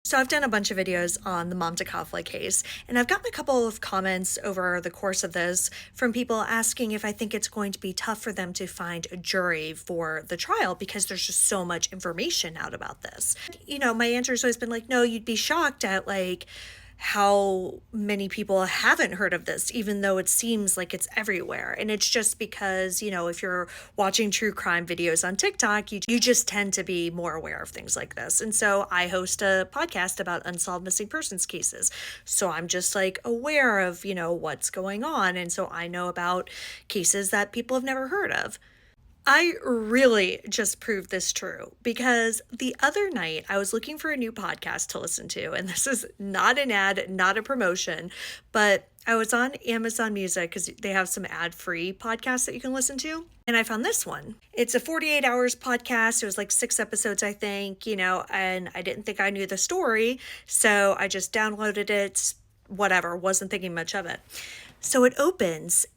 So I've done a bunch of videos on the Mom to Kafla case, and I've gotten a couple of comments over the course of this from people asking if I think it's going to be tough for them to find a jury for the trial because there's just so much information out about this. My answer has always been like, no, you'd be shocked at how many people haven't heard of this, even though it seems like it's everywhere. And it's just because, if you're watching true crime videos on TikTok, you just tend to be more aware of things like this. And so I host a podcast about unsolved missing persons cases. So I'm just aware of, what's going on. And so I know about cases that people have never heard of. I really just proved this true because the other night I was looking for a new podcast to listen to, and this is not an ad, not a promotion, but I was on Amazon Music because they have some ad-free podcasts that you can listen to, and I found this one. It's a 48 hours podcast. It was 6 episodes, I think, and I didn't think I knew the story, so I just downloaded it, whatever, wasn't thinking much of it. So it opens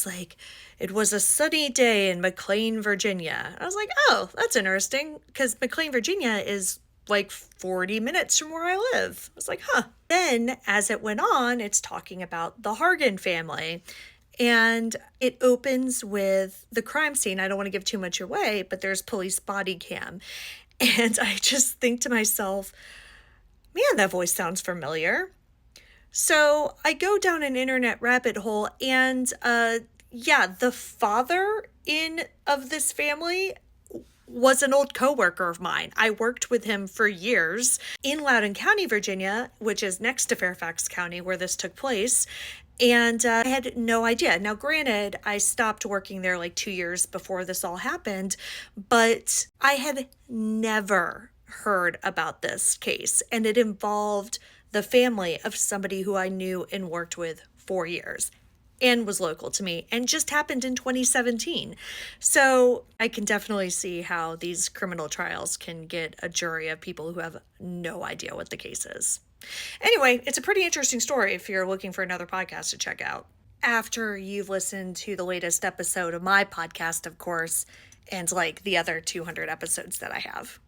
like, it was a sunny day in McLean, Virginia. I was like, oh, that's interesting, because McLean, Virginia is 40 minutes from where I live. I was like, huh. Then as it went on, it's talking about the Hargan family. And it opens with the crime scene. I don't want to give too much away, but there's police body cam. And I just think to myself, man, that voice sounds familiar. So I go down an internet rabbit hole, and the father of this family was an old coworker of mine. I worked with him for years in Loudoun County, Virginia, which is next to Fairfax County where this took place. And I had no idea. Now, granted, I stopped working there 2 years before this all happened, but I had never heard about this case, and it involved the family of somebody who I knew and worked with for years and was local to me, and just happened in 2017. So I can definitely see how these criminal trials can get a jury of people who have no idea what the case is. Anyway, it's a pretty interesting story if you're looking for another podcast to check out. After you've listened to the latest episode of my podcast, of course, and the other 200 episodes that I have.